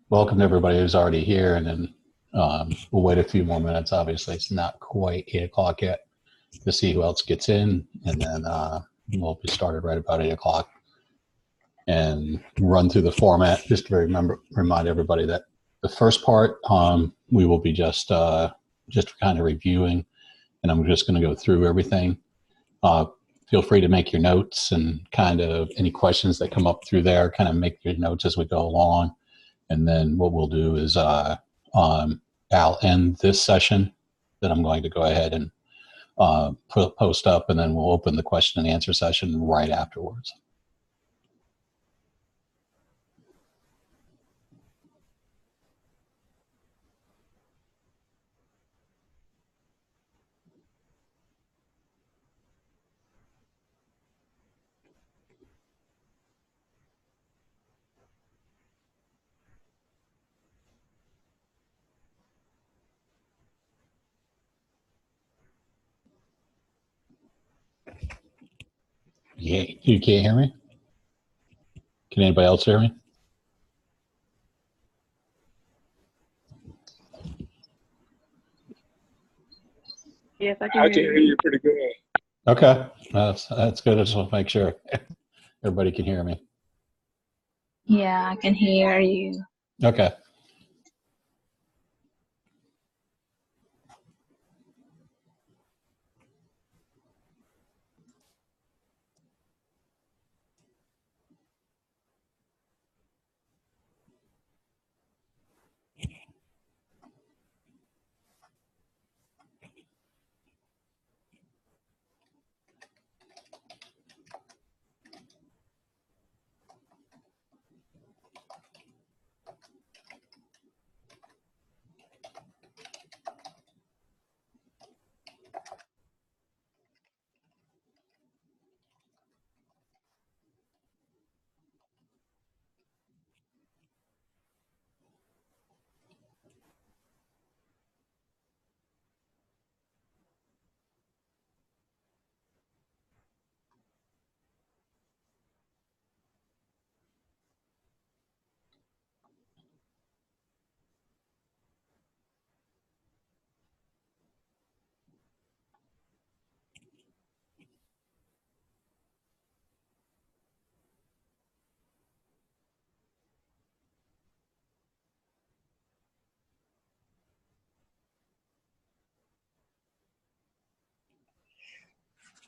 welcome to everybody who's already here, and then we'll wait a few more minutes. Obviously, it's not quite 8 o'clock yet to see who else gets in, and then we'll be started right about 8 o'clock and run through the format. Just to remind everybody that the first part we will be just kind of reviewing, and I'm just going to go through everything. Feel free to make your notes and kind of any questions that come up through there, kind of make your notes as we go along. And then what we'll do is I'll end this session that I'm going to go ahead and post up, and then we'll open the question and answer session right afterwards. You can't hear me? Can anybody else hear me? Yes, I can hear you pretty good. Okay, that's good. I just want to make sure everybody can hear me. Yeah, I can hear you. Okay.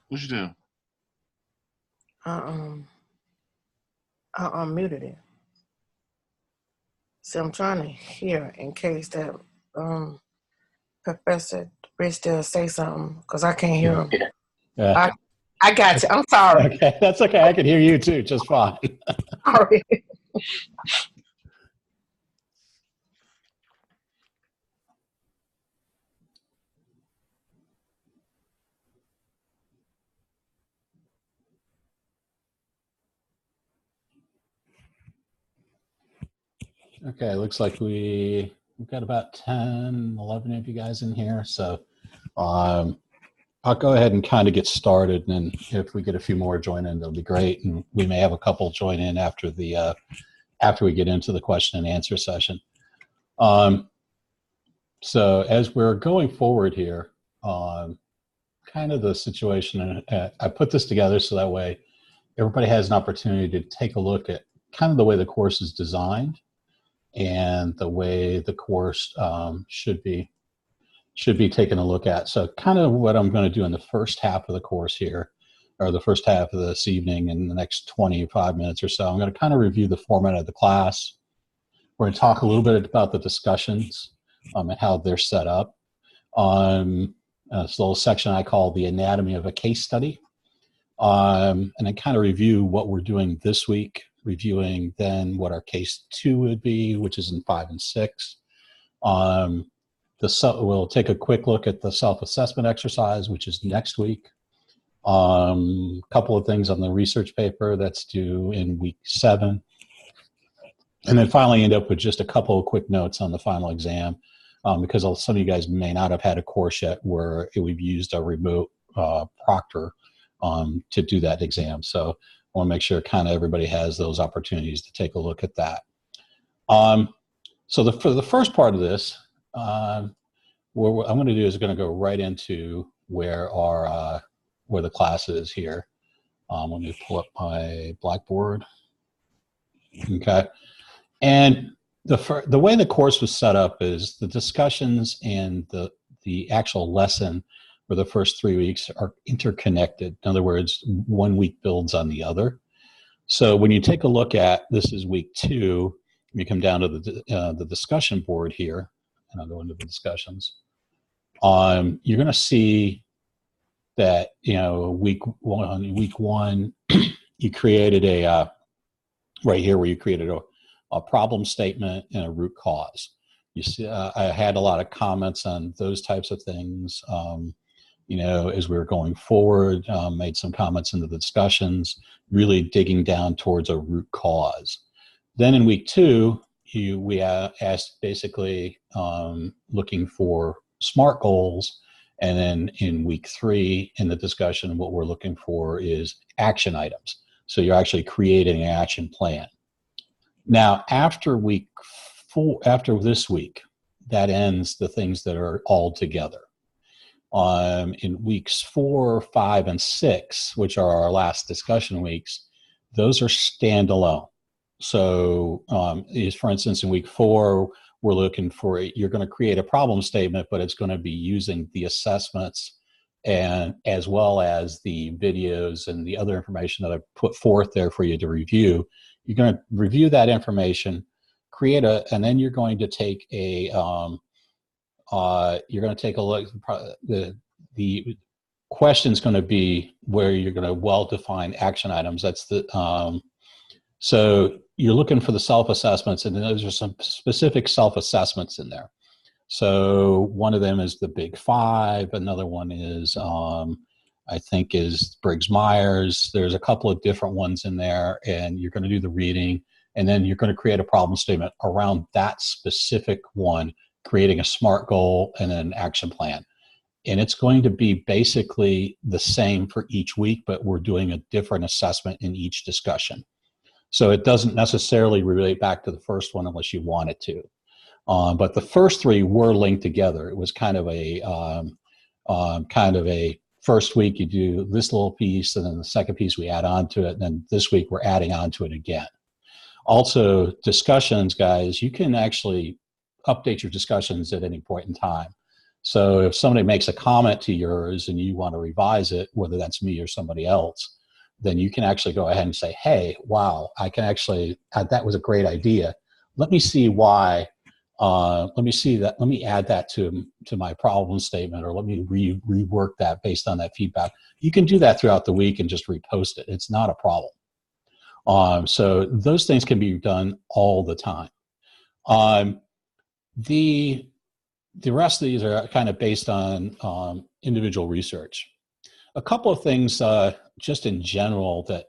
What you do? I unmuted it. So I'm trying to hear in case that Professor Bristol say something because I can't hear him. Yeah. I got you. I'm sorry. Okay, that's okay. I can hear you too, just fine. Sorry. Okay, looks like we've got about 10, 11 of you guys in here. So I'll go ahead and kind of get started, and if we get a few more join in, that'll be great. And we may have a couple join in after we get into the question and answer session. So as we're going forward here, kind of the situation, I put this together so that way everybody has an opportunity to take a look at kind of the way the course is designed and the way the course should be taken a look at. So kind of what I'm going to do in the first half of the course here, or the first half of this evening in the next 25 minutes or so, I'm going to kind of review the format of the class. We're going to talk a little bit about the discussions and how they're set up. This little section I call the anatomy of a case study. And then kind of review what we're doing this week, reviewing then what our case 2 would be, which is in 5 and 6. We'll take a quick look at the self-assessment exercise, which is next week. Couple of things on the research paper that's due in week 7. And then finally end up with just a couple of quick notes on the final exam, because some of you guys may not have had a course yet where we've used a remote proctor to do that exam. So I want to make sure kind of everybody has those opportunities to take a look at that. So for the first part of this, what I'm going to do is going to go right into where where the class is here. Let me pull up my Blackboard. Okay, and the way the course was set up is the discussions and the actual lesson for the first 3 weeks are interconnected. In other words, 1 week builds on the other. So when you take a look at, this is week 2, you come down to the discussion board here, and I'll go into the discussions. You're going to see that, week one, you created right here where you created a problem statement and a root cause. You see, I had a lot of comments on those types of things. As we were going forward, made some comments into the discussions, really digging down towards a root cause. Then in week 2, we asked basically looking for SMART goals. And then in week 3, in the discussion, what we're looking for is action items. So you're actually creating an action plan. Now, after week 4, after this week, that ends the things that are all together. In weeks 4, 5, and 6, which are our last discussion weeks, those are standalone. So, for instance, in week 4, we're looking for, you're going to create a problem statement, but it's going to be using the assessments and as well as the videos and the other information that I put forth there for you to review. You're going to review that information, and then you're going to take a look. The question is going to be where you're going to well-define action items. That's so you're looking for the self-assessments, and those are some specific self-assessments in there. So one of them is the Big Five. Another one is, I think, is Briggs-Myers. There's a couple of different ones in there, and you're going to do the reading, and then you're going to create a problem statement around that specific one, creating a SMART goal and an action plan. And it's going to be basically the same for each week, but we're doing a different assessment in each discussion. So it doesn't necessarily relate back to the first one unless you want it to. But the first 3 were linked together. It was kind of a first week you do this little piece, and then the second piece we add on to it, and then this week we're adding on to it again. Also, discussions, guys, you can actually update your discussions at any point in time. So if somebody makes a comment to yours and you want to revise it, whether that's me or somebody else, then you can actually go ahead and say, hey, wow, I can actually, that was a great idea. Let me see why, let me add that to my problem statement, or let me rework that based on that feedback. You can do that throughout the week and just repost it. It's not a problem. So those things can be done all the time. The rest of these are kind of based on individual research. A couple of things just in general that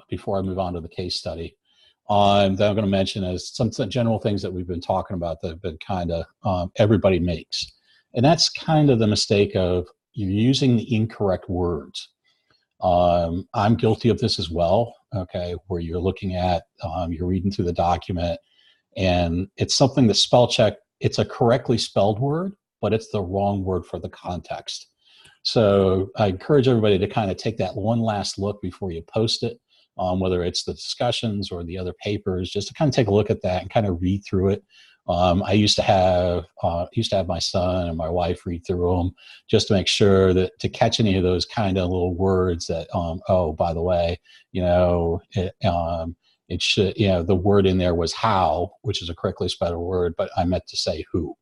before I move on to the case study, that I'm going to mention is some general things that we've been talking about that have been kind of everybody makes. And that's kind of the mistake of you're using the incorrect words. I'm guilty of this as well, okay, where you're looking at, you're reading through the document, and it's something that spell check, it's a correctly spelled word, but it's the wrong word for the context. So I encourage everybody to kind of take that one last look before you post it, whether it's the discussions or the other papers, just to kind of take a look at that and kind of read through it. I used to have my son and my wife read through them just to make sure that to catch any of those kind of little words that, oh, by the way, it should, the word in there was how, which is a correctly spelled word, but I meant to say who.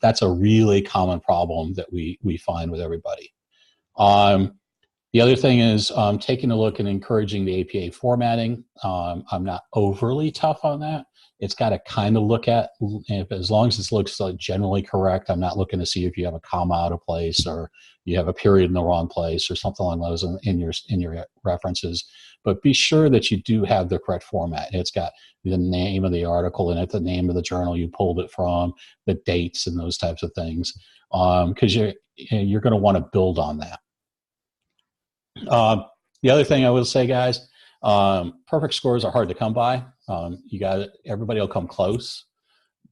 That's a really common problem that we find with everybody. The other thing is taking a look and encouraging the APA formatting. I'm not overly tough on that. It's got to kind of look at, as long as it looks like generally correct. I'm not looking to see if you have a comma out of place or you have a period in the wrong place or something along those in your references. But be sure that you do have the correct format. It's got the name of the article in it, the name of the journal you pulled it from, the dates, and those types of things, because you're going to want to build on that. The other thing I will say, guys, perfect scores are hard to come by. Everybody will come close.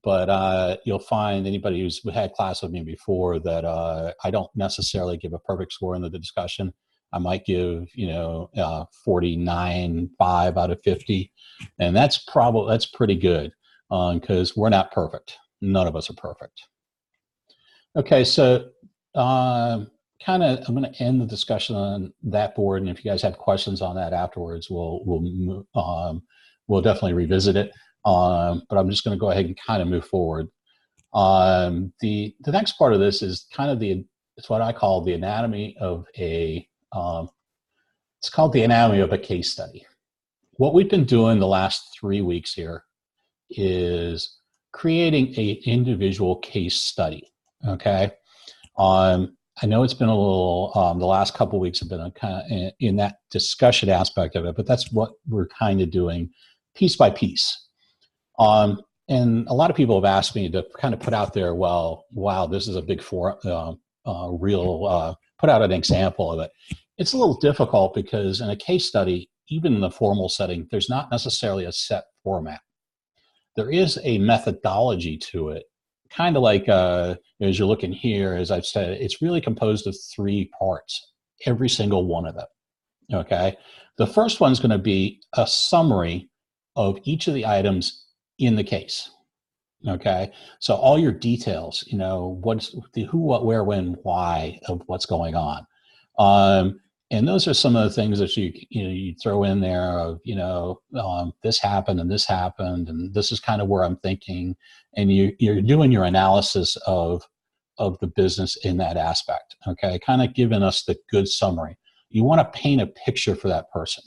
but you'll find anybody who's had class with me before that I don't necessarily give a perfect score in the discussion. I might give 49.5 out of 50, and that's pretty good because we're not perfect. None of us are perfect. Okay, so I'm going to end the discussion on that board, and if you guys have questions on that afterwards, we'll definitely revisit it. But I'm just going to go ahead and kind of move forward. The next part of this is kind of it's what I call the anatomy of it's called the anatomy of a case study. What we've been doing the last 3 weeks here is creating an individual case study. Okay. I know it's been a little, the last couple of weeks have been kind of in that discussion aspect of it, but that's what we're kind of doing piece by piece. And a lot of people have asked me to kind of put out there, well, wow, this is a big put out an example of it. It's a little difficult because in a case study, even in the formal setting, there's not necessarily a set format. There is a methodology to it, kind of like as you're looking here, as I've said, it's really composed of 3 parts, every single one of them. Okay. The first one's going to be a summary of each of the items in the case. Okay. So all your details, what's the who, what, where, when, why of what's going on. And those are some of the things that you throw in there of, this happened and this happened, and this is kind of where I'm thinking. And you're doing your analysis of the business in that aspect. Okay. Kind of giving us the good summary. You want to paint a picture for that person.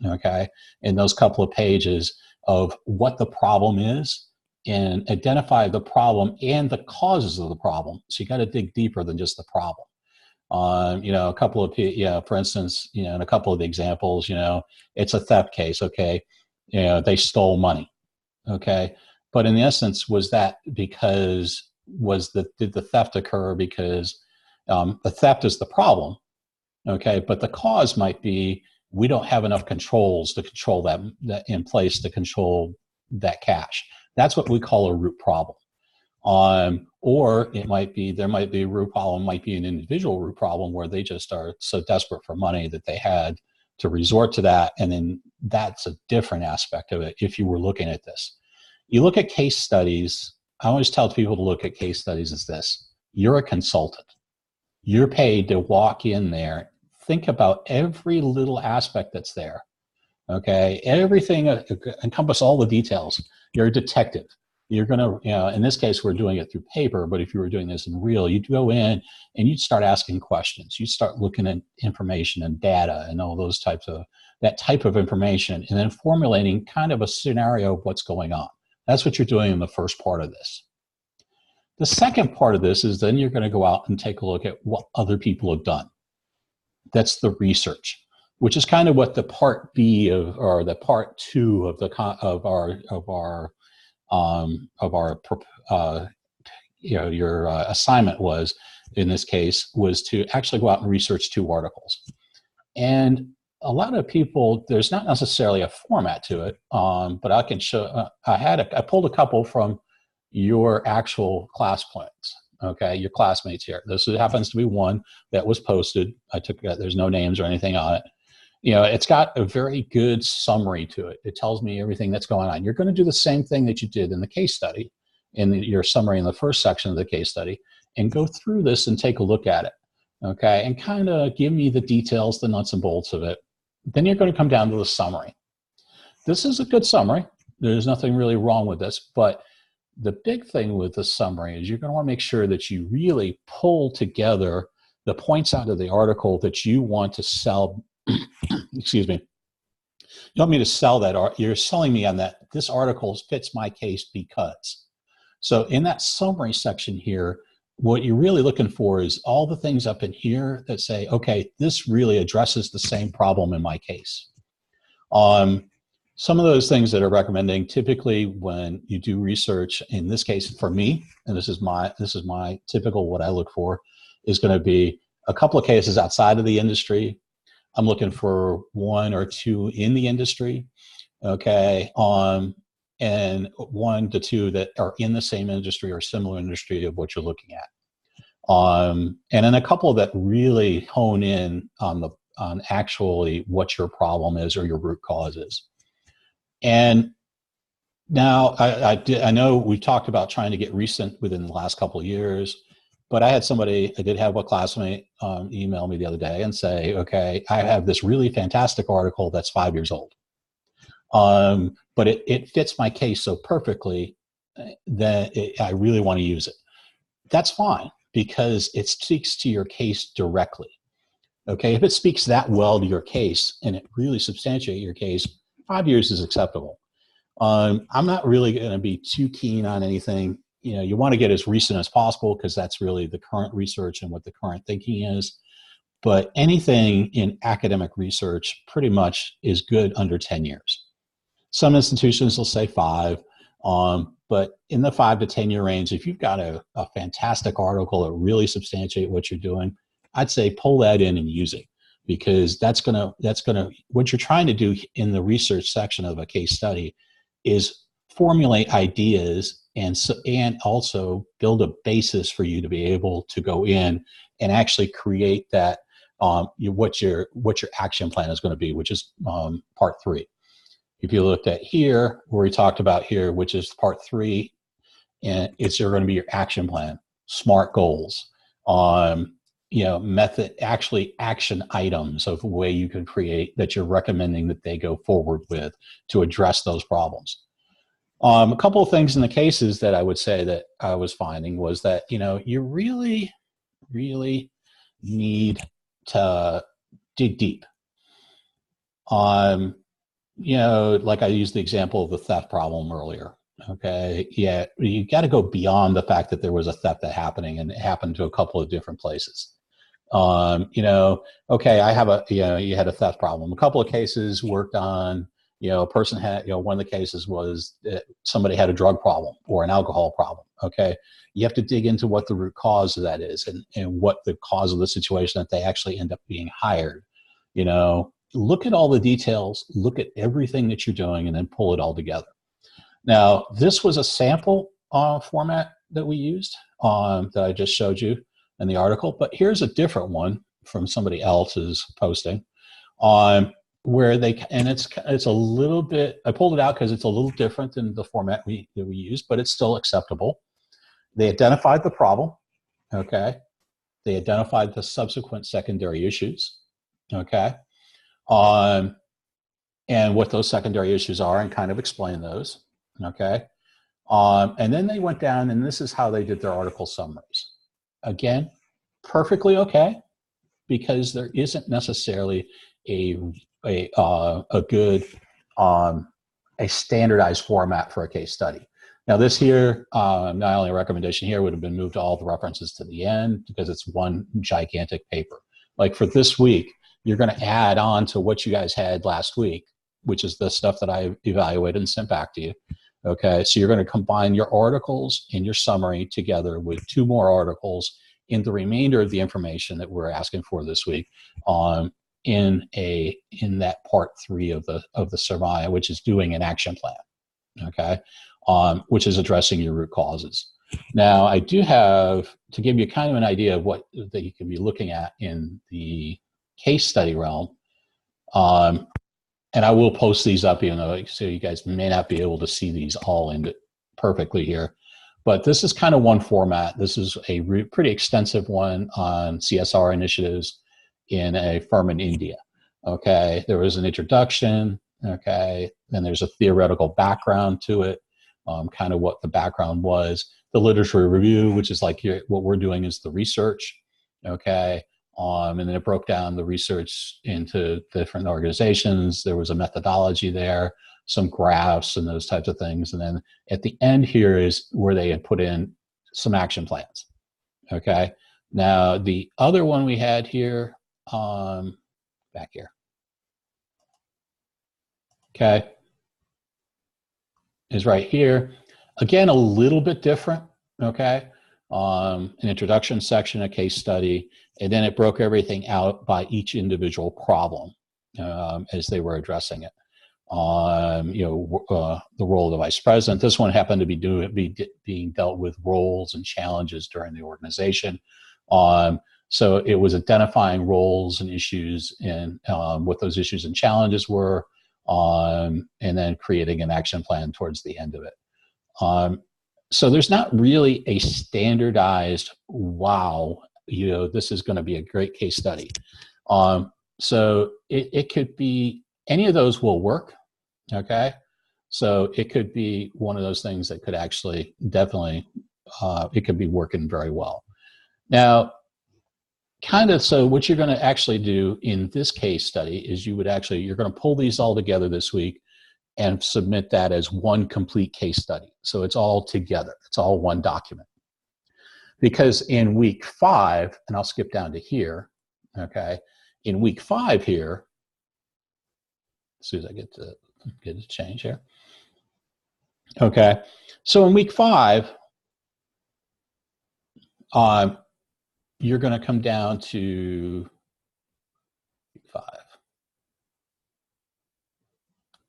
Okay. In those couple of pages of what the problem is and identify the problem and the causes of the problem. So you got to dig deeper than just the problem. A couple of, for instance, in a couple of the examples, it's a theft case. Okay. They stole money. Okay. But in essence, did the theft occur because the theft is the problem? Okay. But the cause might be, we don't have enough controls to control that in place to control that cash. That's what we call a root problem. Or there might be a root problem, might be an individual root problem where they just are so desperate for money that they had to resort to that. And then that's a different aspect of it. If you were looking at this, you look at case studies. I always tell people to look at case studies as this: you're a consultant. You're paid to walk in there, think about every little aspect that's there. Okay. Everything, encompass all the details. You're a detective. You're going to, in this case, we're doing it through paper, but if you were doing this in real, you'd go in and you'd start asking questions. You'd start looking at information and data and all those that type of information, and then formulating kind of a scenario of what's going on. That's what you're doing in the first part of this. The second part of this is then you're going to go out and take a look at what other people have done. That's the research, which is kind of what the part B or the part 2 of your assignment was, in this case, was to actually go out and research 2 articles. And a lot of people, there's not necessarily a format to it, but I can show. I pulled a couple from your actual class plans. Okay, your classmates here. This happens to be one that was posted. There's no names or anything on it. It's got a very good summary to it. It tells me everything that's going on. You're going to do the same thing that you did in the case study, in your summary in the first section of the case study, and go through this and take a look at it. Okay, and kind of give me the details, the nuts and bolts of it. Then you're going to come down to the summary. This is a good summary. There's nothing really wrong with this, but the big thing with the summary is you're going to want to make sure that you really pull together the points out of the article that you want to sell. Excuse me. You want me to sell that? You're selling me on that. This article fits my case because. So in that summary section here, what you're really looking for is all the things up in here that say, okay, this really addresses the same problem in my case. Some of those things that are recommending, typically when you do research, in this case for me, and this is my typical what I look for, is going to be a couple of cases outside of the industry. I'm looking for 1 or 2 in the industry. Okay. and 1 to 2 that are in the same industry or similar industry of what you're looking at. And then a couple that really hone in on actually what your problem is or your root cause is. And now I know we talked about trying to get recent within the last couple of years, but I did have a classmate email me the other day and say, okay, I have this really fantastic article that's 5 years old. But it fits my case so perfectly that I really want to use it. That's fine, because it speaks to your case directly. Okay, if it speaks that well to your case and it really substantiates your case, 5 years is acceptable. I'm not really going to be too keen on anything. You want to get as recent as possible because that's really the current research and what the current thinking is. But anything in academic research pretty much is good under 10 years. Some institutions will say 5, but in the 5 to 10 year range, if you've got a fantastic article that really substantiates what you're doing, I'd say pull that in and use it, because that's gonna what you're trying to do in the research section of a case study is formulate ideas and also build a basis for you to be able to go in and actually create that what your action plan is going to be, which is part 3. If you looked at here, where we talked about here, which is part 3, and it's going to be your action plan, SMART goals, method, actually action items of the way you can create that you're recommending that they go forward with to address those problems. A couple of things in the cases that I would say that I was finding was that, you really, really need to dig deep. Like I used the example of the theft problem earlier. Okay. Yeah. You got to go beyond the fact that there was a theft that happening, and it happened to a couple of different places. Okay, I have you had a theft problem. A couple of cases worked on, a person had, one of the cases was that somebody had a drug problem or an alcohol problem. Okay. You have to dig into what the root cause of that is and what the cause of the situation that they actually end up being hired. Look at all the details, look at everything that you're doing, and then pull it all together. Now, this was a sample format that we used that I just showed you in the article, but here's a different one from somebody else's posting where it's a little bit, I pulled it out because it's a little different than the format that we used, but it's still acceptable. They identified the problem, okay? They identified the subsequent secondary issues, okay? And what those secondary issues are, and kind of explain those, okay? And then they went down, and this is how they did their article summaries. Again, perfectly okay, because there isn't necessarily a good a standardized format for a case study. Now this here, not only a recommendation here, would have been moved all the references to the end because it's one gigantic paper. Like for this week, you're going to add on to what you guys had last week, which is the stuff that I evaluated and sent back to you. Okay, so you're going to combine your articles and your summary together with 2 more articles in the remainder of the information that we're asking for this week in that part 3 of the survey, which is doing an action plan, okay, which is addressing your root causes. Now, I do have, to give you kind of an idea of what that you can be looking at in the case study realm, and I will post these up, even though so you guys may not be able to see these all in perfectly here. But this is kind of one format. This is a pretty extensive one on CSR initiatives in a firm in India. Okay, there was an introduction. Okay, then there's a theoretical background to it, kind of what the background was. The literature review, which is like what we're doing is the research. Okay. And then it broke down the research into different organizations. There was a methodology there, some graphs and those types of things. And then at the end here is where they had put in some action plans. Okay. Now, the other one we had here, back here. Okay. Is right here. Again, a little bit different. Okay. An introduction section, a case study, and then it broke everything out by each individual problem as they were addressing it. the role of the vice president. This one happened to be being dealt with roles and challenges during the organization. So it was identifying roles and issues and what those issues and challenges were, and then creating an action plan towards the end of it. So there's not really a standardized, wow, this is going to be a great case study. So it could be, any of those will work, okay? So it could be one of those things that could actually definitely, it could be working very well. Now, so what you're going to actually do in this case study is you're going to pull these all together this week and submit that as one complete case study. So it's all together. It's all one document. Because in week 5, and I'll skip down to here, okay? In week 5 here, as soon as I get to change here. Okay, so in week 5, you're going to come down to week 5.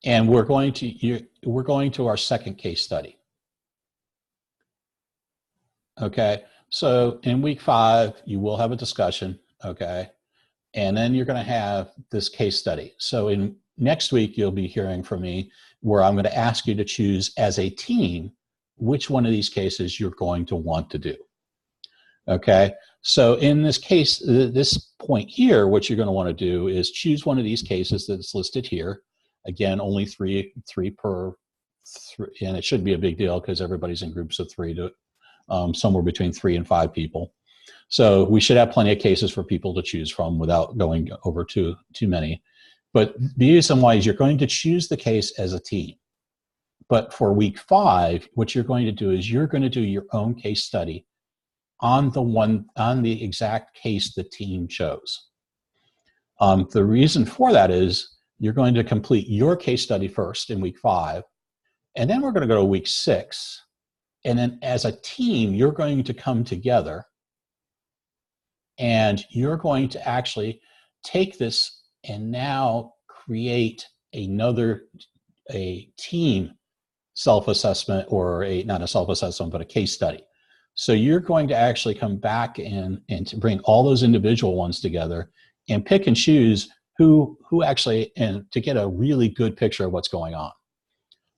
And we're going to our second case study. Okay, so in week 5, you will have a discussion, okay? And then you're going to have this case study. So next week, you'll be hearing from me where I'm going to ask you to choose as a team which one of these cases you're going to want to do. Okay, so in this case, this point here, what you're going to want to do is choose one of these cases that's listed here. Again, only three per, and it shouldn't be a big deal because everybody's in groups of 3 to somewhere between 3 and 5 people. So we should have plenty of cases for people to choose from without going over too many. But the reason why is you're going to choose the case as a team. But for week 5, what you're going to do is you're going to do your own case study on the exact case the team chose. The reason for that is you're going to complete your case study first in week 5, and then we're going to go to week 6, and then as a team, you're going to come together and you're going to actually take this and now create a team self-assessment, or not a self-assessment, but a case study. So you're going to actually come back and to bring all those individual ones together and pick and choose who actually, and to get a really good picture of what's going on.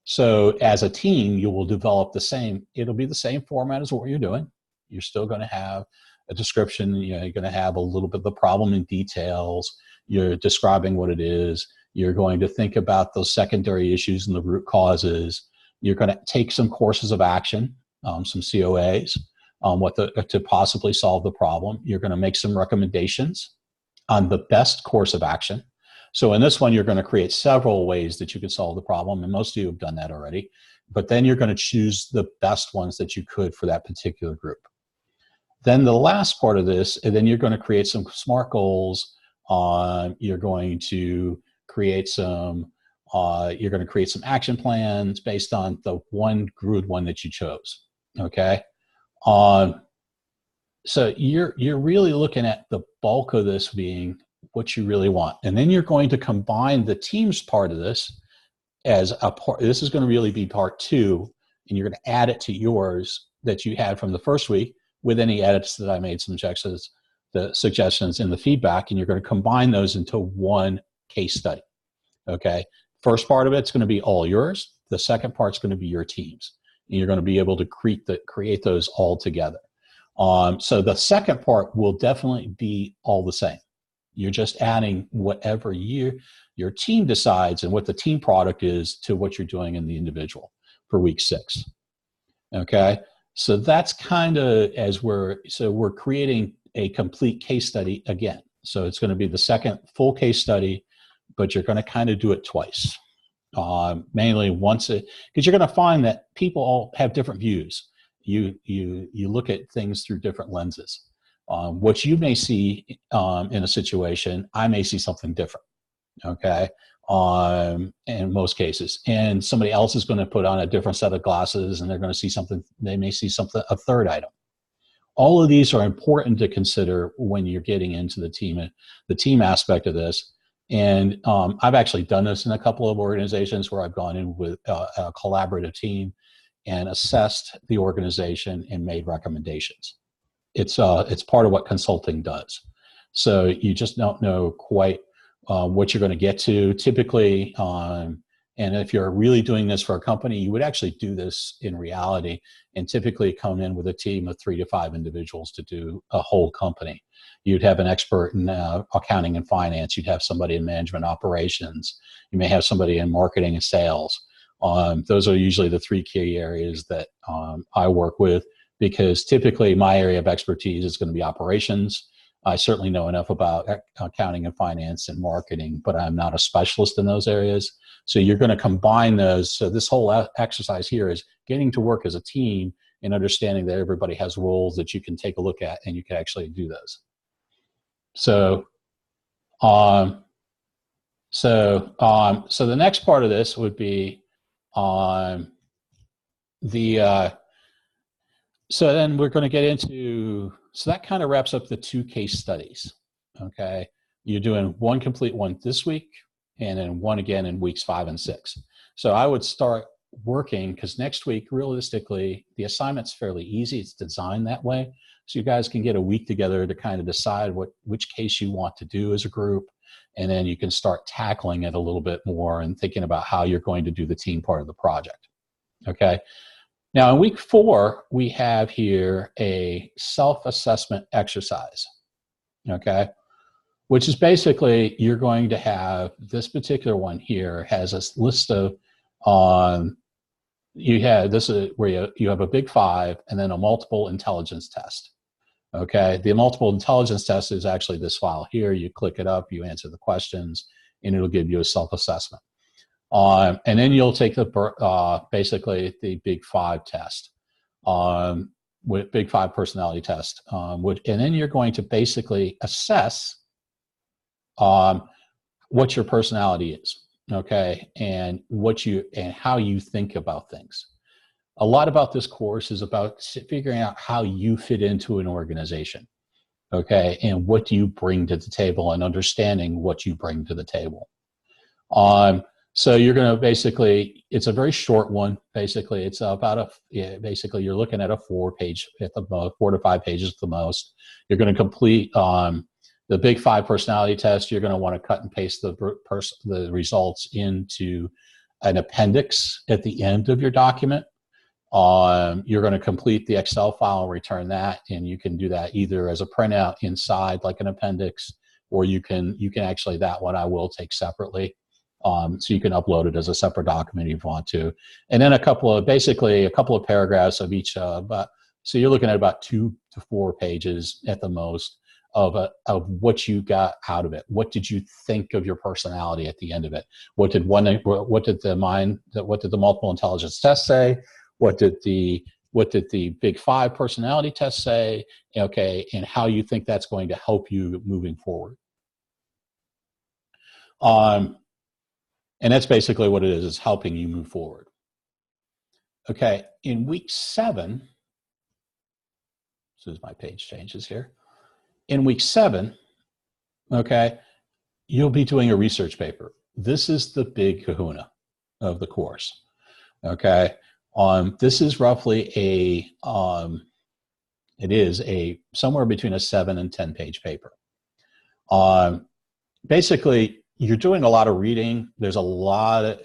So as a team, you will develop it'll be the same format as what you're doing. You're still going to have a description, you're going to have a little bit of the problem in details. You're describing what it is. You're going to think about those secondary issues and the root causes. You're going to take some courses of action, some COAs, to possibly solve the problem. You're going to make some recommendations on the best course of action. So in this one, you're going to create several ways that you could solve the problem, and most of you have done that already. But then you're going to choose the best ones that you could for that particular group. Then the last part of this, and then you're going to create some SMART goals. You're going to create some action plans based on the one that you chose. Okay. So you're really looking at the bulk of this being what you really want. And then you're going to combine the team's part of this as a part. This is going to really be part 2, and you're going to add it to yours that you had from the first week with any edits that I made, the suggestions in the feedback, and you're going to combine those into one case study. Okay. First part of it's going to be all yours. The second part's going to be your team's. And you're going to be able to create those all together. So the second part will definitely be all the same. You're just adding whatever your team decides and what the team product is to what you're doing in the individual for week 6. Okay, so that's kind of we're creating a complete case study again. So it's going to be the second full case study, but you're going to kind of do it twice. Mainly once because you're going to find that people all have different views. You look at things through different lenses. What you may see in a situation, I may see something different. Okay, in most cases, and somebody else is going to put on a different set of glasses, and they're going to see something. They may see a third item. All of these are important to consider when you're getting into the team aspect of this. And I've actually done this in a couple of organizations where I've gone in with a collaborative team and assessed the organization and made recommendations. It's part of what consulting does. So you just don't know quite what you're going to get to. Typically, and if you're really doing this for a company, you would actually do this in reality and typically come in with a team of 3 to 5 individuals to do a whole company. You'd have an expert in accounting and finance. You'd have somebody in management operations. You may have somebody in marketing and sales. Those are usually the 3 key areas that I work with, because typically my area of expertise is going to be operations. I certainly know enough about accounting and finance and marketing, but I'm not a specialist in those areas. So you're going to combine those. So this whole exercise here is getting to work as a team and understanding that everybody has roles that you can take a look at and you can actually do those. So the next part of this would be so then we're going to get into, so that kind of wraps up the 2 case studies. Okay. You're doing one complete one this week and then one again in weeks 5 and 6. So I would start working, because next week, realistically, the assignment's fairly easy. It's designed that way. So you guys can get a week together to kind of decide which case you want to do as a group. And then you can start tackling it a little bit more and thinking about how you're going to do the team part of the project. Okay. Now in week 4, we have here a self-assessment exercise. Okay. Which is basically, you're going to have this particular one here has a list of, this is where you have a big 5 and then a multiple intelligence test. Okay, the multiple intelligence test is actually this file here. You click it up, you answer the questions, and it'll give you a self-assessment. And then you'll take basically the big 5 test, with big 5 personality test, and then you're going to basically assess what your personality is, okay, and how you think about things. A lot about this course is about figuring out how you fit into an organization, okay, and what do you bring to the table, and understanding what you bring to the table. So you're going to basically, it's a very short one. Basically, it's about basically you're looking at a 4-page at the most, 4 to 5 pages at the most. You're going to complete the big 5 personality test. You're going to want to cut and paste the results into an appendix at the end of your document. You're going to complete the Excel file and return that, and you can do that either as a printout inside like an appendix, or you can actually, that one I will take separately. So you can upload it as a separate document if you want to. And then a couple of paragraphs of each, so you're looking at about 2 to 4 pages at the most of what you got out of it. What did you think of your personality at the end of it? What did the multiple intelligence test say? What did the big 5 personality test say? Okay, and how you think that's going to help you moving forward. And that's basically what it is helping you move forward. Okay, in week 7, as soon as my page changes here, in week 7, okay, you'll be doing a research paper. This is the big kahuna of the course, okay? This is roughly somewhere between a 7 and 10 page paper. Basically, you're doing a lot of reading. There's a lot of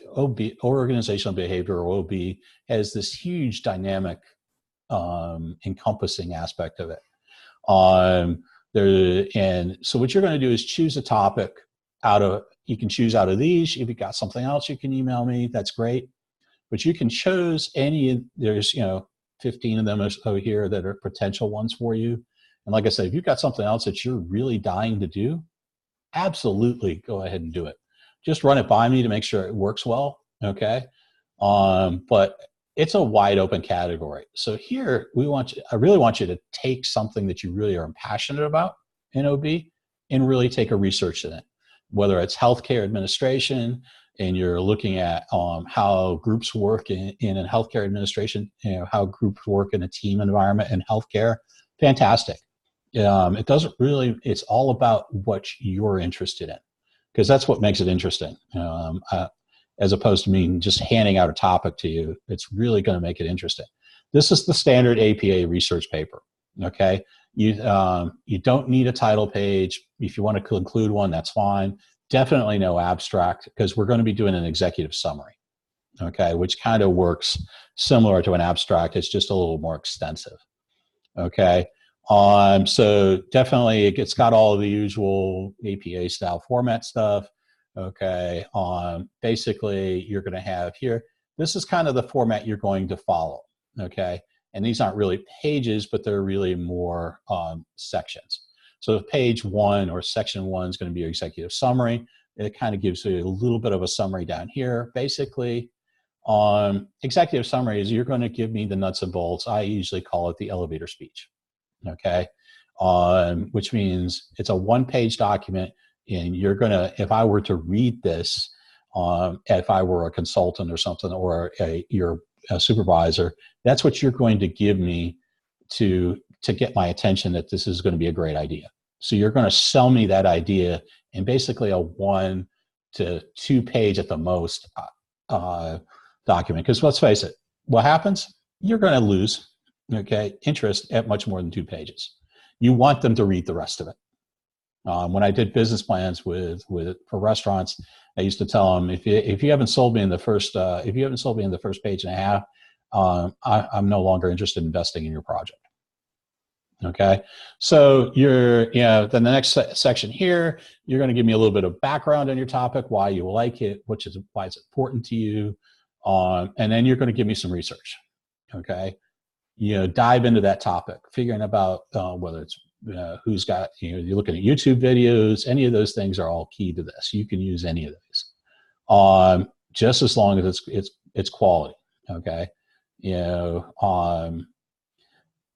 organizational behavior, or OB, has this huge dynamic encompassing aspect of it. And so what you're going to do is choose a topic you can choose out of these. If you've got something else, you can email me. That's great. But you can choose there's 15 of them over here that are potential ones for you. And like I said, if you've got something else that you're really dying to do, absolutely go ahead and do it. Just run it by me to make sure it works well, okay? But it's a wide open category. So here I really want you to take something that you really are passionate about in OB and really take a research in it, whether it's healthcare administration and you're looking at how groups work in a healthcare administration, how groups work in a team environment in healthcare. Fantastic. It's all about what you're interested in. because that's what makes it interesting. As opposed to me just handing out a topic to you, it's really going to make it interesting. This is the standard APA research paper. Okay, you don't need a title page. If you want to include one, that's fine. Definitely no abstract, because we're going to be doing an executive summary. Okay, which kind of works similar to an abstract. It's just a little more extensive. Okay, so definitely it's got all of the usual APA style format stuff. Okay, basically you're going to have here, this is kind of the format you're going to follow. Okay, and these aren't really pages, but they're really more sections. So page 1 or section 1 is going to be your executive summary. It kind of gives you a little bit of a summary down here. Basically, executive summary is you're going to give me the nuts and bolts. I usually call it the elevator speech. Okay, which means it's a 1-page document, and you're going to, if I were to read this, if I were a consultant or something, or you're a supervisor, that's what you're going to give me to get my attention that this is going to be a great idea. So you're going to sell me that idea in basically a 1 to 2 page at the most document. Because let's face it, what happens? You're going to lose, okay, interest at much more than 2 pages. You want them to read the rest of it. When I did business plans for restaurants, I used to tell them, if you haven't sold me in the first page and a half, I'm no longer interested in investing in your project. Okay, so then the next section here, you're going to give me a little bit of background on your topic, why you like it, why it's important to you, and then you're going to give me some research. Okay, dive into that topic, figuring about whether it's who's got, you're looking at YouTube videos. Any of those things are all key to this. You can use any of those, just as long as it's quality. Okay,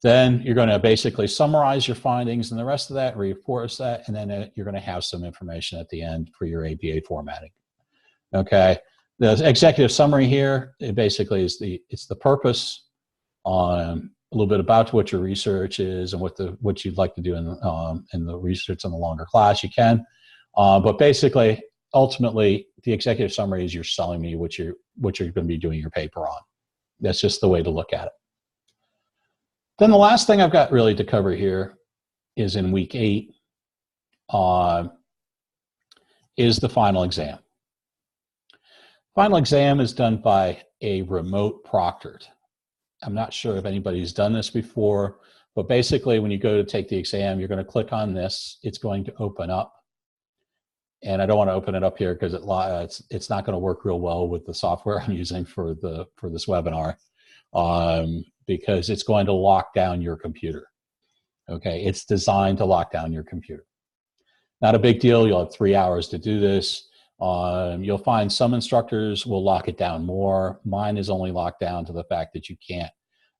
then you're going to basically summarize your findings and the rest of that, reinforce that, and then you're going to have some information at the end for your APA formatting. Okay, the executive summary here, it basically is the purpose, a little bit about what your research is and what you'd like to do in the research in the longer class. You can, but basically, ultimately, the executive summary is you're selling me what you're going to be doing your paper on. That's just the way to look at it. Then the last thing I've got really to cover here is in week 8, is the final exam. Final exam is done by a remote proctored. I'm not sure if anybody's done this before, but basically when you go to take the exam, you're going to click on this. It's going to open up. And I don't want to open it up here because it's not going to work real well with the software I'm using for this webinar, because it's going to lock down your computer. Okay, it's designed to lock down your computer. Not a big deal. You'll have 3 hours to do this. You'll find some instructors will lock it down more. Mine is only locked down to the fact that you can't.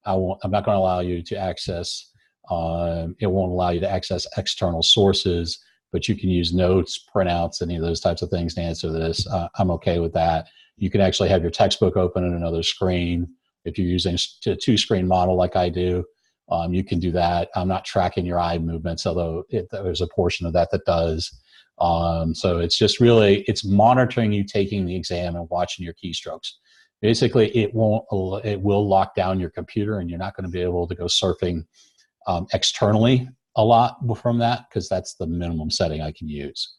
I'm not going to allow you to access. It won't allow you to access external sources, but you can use notes, printouts, any of those types of things to answer this. I'm okay with that. You can actually have your textbook open in another screen. If you're using a 2-screen model like I do, you can do that. I'm not tracking your eye movements, although there's a portion of that does. So it's just really, it's monitoring you taking the exam and watching your keystrokes. Basically, it will lock down your computer, and you're not going to be able to go surfing externally a lot from that, because that's the minimum setting I can use.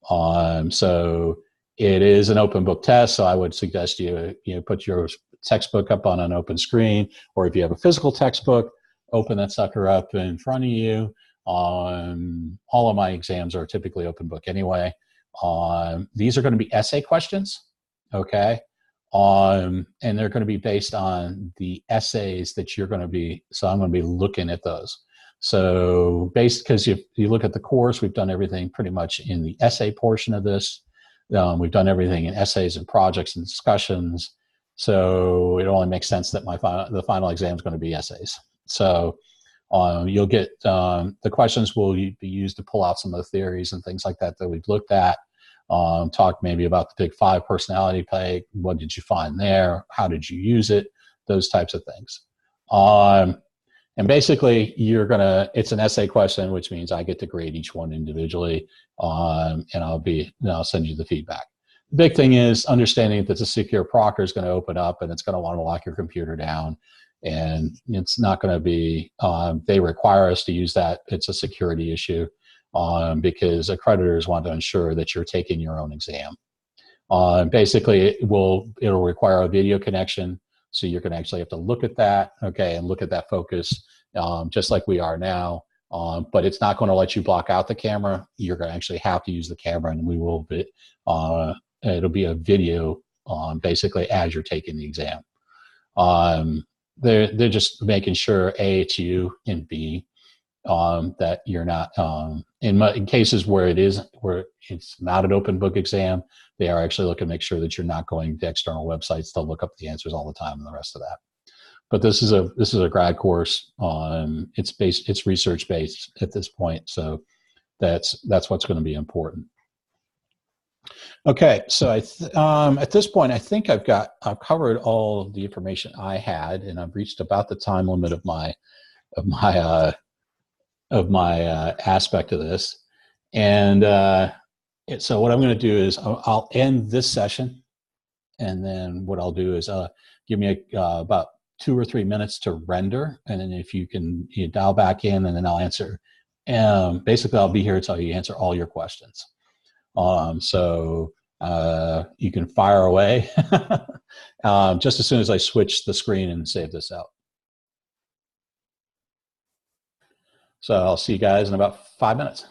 So it is an open book test, so I would suggest you put your textbook up on an open screen, or if you have a physical textbook, open that sucker up in front of you. All of my exams are typically open book anyway. These are going to be essay questions, okay? And they're going to be based on the essays that you're going to be, so I'm going to be looking at those. So because if you look at the course, we've done everything pretty much in the essay portion of this. We've done everything in essays and projects and discussions. So it only makes sense that the final exam is going to be essays. So you'll get, the questions will be used to pull out some of the theories and things like that we've looked at. Talk maybe about the Big 5 personality type. What did you find there? How did you use it? Those types of things. And basically, it's an essay question, which means I get to grade each one individually, and I'll send you the feedback. The big thing is understanding that the secure proctor is going to open up and it's going to want to lock your computer down. And it's not going to be, they require us to use that. It's a security issue because accreditors want to ensure that you're taking your own exam. Basically, it'll require a video connection. So you're going to actually have to look at that, okay, and look at that focus just like we are now. But it's not going to let you block out the camera. You're going to actually have to use the camera, and we will be, it'll be a video basically as you're taking the exam. They're just making sure A, it's you, and B, that you're not in cases where it's not an open book exam, they are actually looking to make sure that you're not going to external websites to look up the answers all the time and the rest of that. But this is a grad course. It's research based at this point, so that's what's going to be important. Okay, so at this point, I think I've covered all of the information I had, and I've reached about the time limit of my aspect of this. And so what I'm going to do is I'll end this session, and then what I'll do is give me about 2 or 3 minutes to render, and then if you dial back in, and then I'll answer. Basically, I'll be here until you answer all your questions. So you can fire away just as soon as I switch the screen and save this out. So I'll see you guys in about 5 minutes.